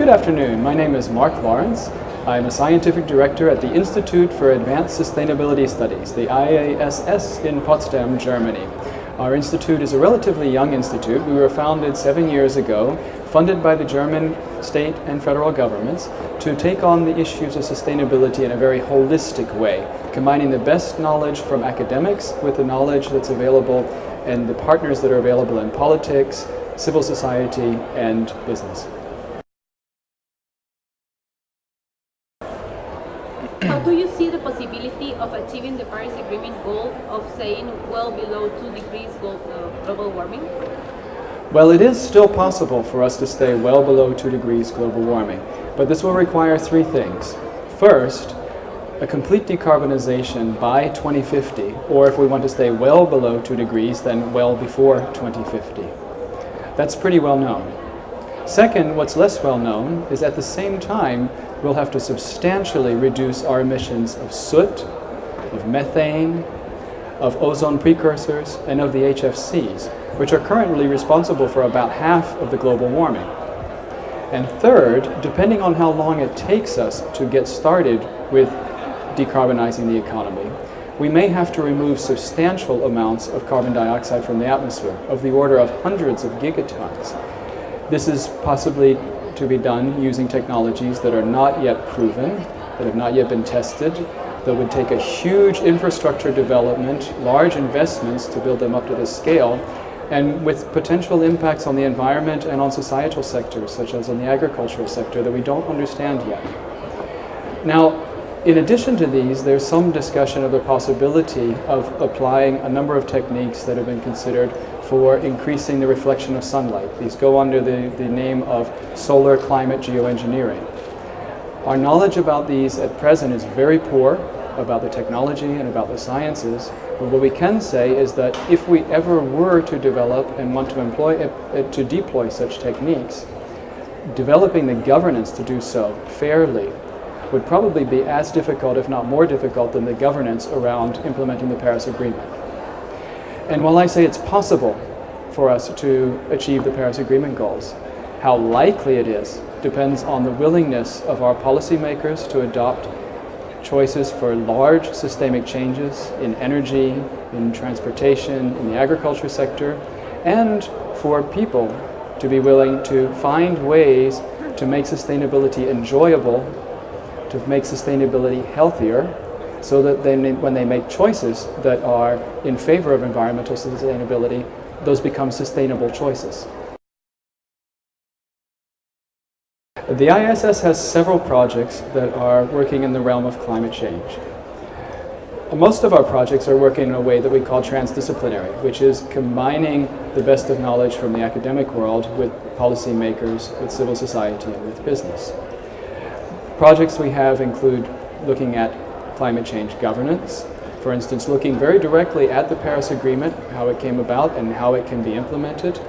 Good afternoon. My name is Mark Lawrence. I'm a scientific director at the Institute for Advanced Sustainability Studies, the IASS in Potsdam, Germany. Our institute is a relatively young institute. We were founded 7 years ago, funded by the German state and federal governments to take on the issues of sustainability in a very holistic way, combining the best knowledge from academics with the knowledge that's available and the partners that are available in politics, civil society, and business. How do you see the possibility of achieving the Paris Agreement goal of staying well below 2 degrees global warming? Well, it is still possible for us to stay well below 2 degrees global warming, but this will require three things. First, a complete decarbonization by 2050, or if we want to stay well below 2 degrees, then well before 2050. That's pretty well known. Second, what's less well known is at the same time, we'll have to substantially reduce our emissions of soot, of methane, of ozone precursors, and of the HFCs, which are currently responsible for about half of the global warming. And third, depending on how long it takes us to get started with decarbonizing the economy, we may have to remove substantial amounts of carbon dioxide from the atmosphere, of the order of hundreds of gigatons. This is possibly to be done using technologies that are not yet proven, that have not yet been tested, that would take a huge infrastructure development, large investments to build them up to this scale, and with potential impacts on the environment and on societal sectors, such as on the agricultural sector, that we don't understand yet. Now, in addition to these, there's some discussion of the possibility of applying a number of techniques that have been considered for increasing the reflection of sunlight. These go under the name of solar climate geoengineering. Our knowledge about these at present is very poor, about the technology and about the sciences, but what we can say is that if we ever were to develop and want to deploy such techniques, developing the governance to do so fairly would probably be as difficult, if not more difficult, than the governance around implementing the Paris Agreement. And while I say it's possible for us to achieve the Paris Agreement goals, how likely it is depends on the willingness of our policymakers to adopt choices for large systemic changes in energy, in transportation, in the agriculture sector, and for people to be willing to find ways to make sustainability enjoyable, to make sustainability healthier, so that when they make choices that are in favor of environmental sustainability, those become sustainable choices. The IASS has several projects that are working in the realm of climate change. Most of our projects are working in a way that we call transdisciplinary, which is combining the best of knowledge from the academic world with policymakers, with civil society, and with business. Projects we have include looking at climate change governance, for instance, looking very directly at the Paris Agreement, how it came about and how it can be implemented.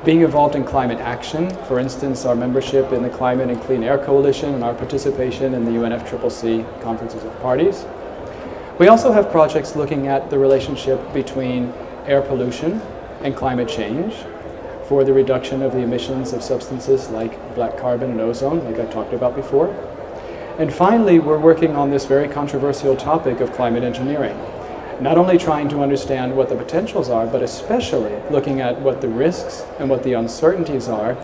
Being involved in climate action, for instance, our membership in the Climate and Clean Air Coalition and our participation in the UNFCCC Conferences of Parties. We also have projects looking at the relationship between air pollution and climate change for the reduction of the emissions of substances like black carbon and ozone, like I talked about before. And finally, we're working on this very controversial topic of climate engineering. Not only trying to understand what the potentials are, but especially looking at what the risks and what the uncertainties are,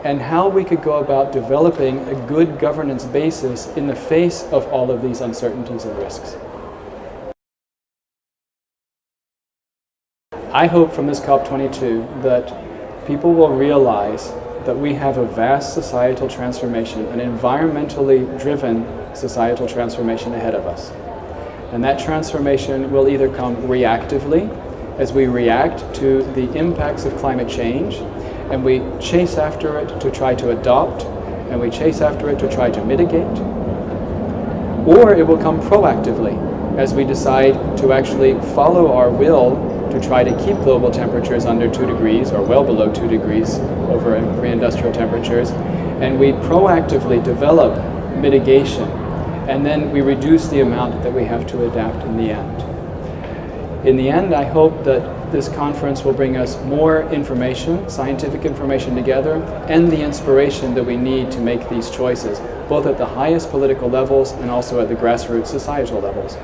and how we could go about developing a good governance basis in the face of all of these uncertainties and risks. I hope from this COP22 that people will realize that we have a vast societal transformation, an environmentally driven societal transformation ahead of us. And that transformation will either come reactively, as we react to the impacts of climate change, and we chase after it to try to adopt, and we chase after it to try to mitigate, or it will come proactively, as we decide to actually follow our will to try to keep global temperatures under 2 degrees or well below 2 degrees over pre-industrial temperatures, and we proactively develop mitigation, and then we reduce the amount that we have to adapt in the end. In the end, I hope that this conference will bring us more information, scientific information together, and the inspiration that we need to make these choices, both at the highest political levels and also at the grassroots societal levels.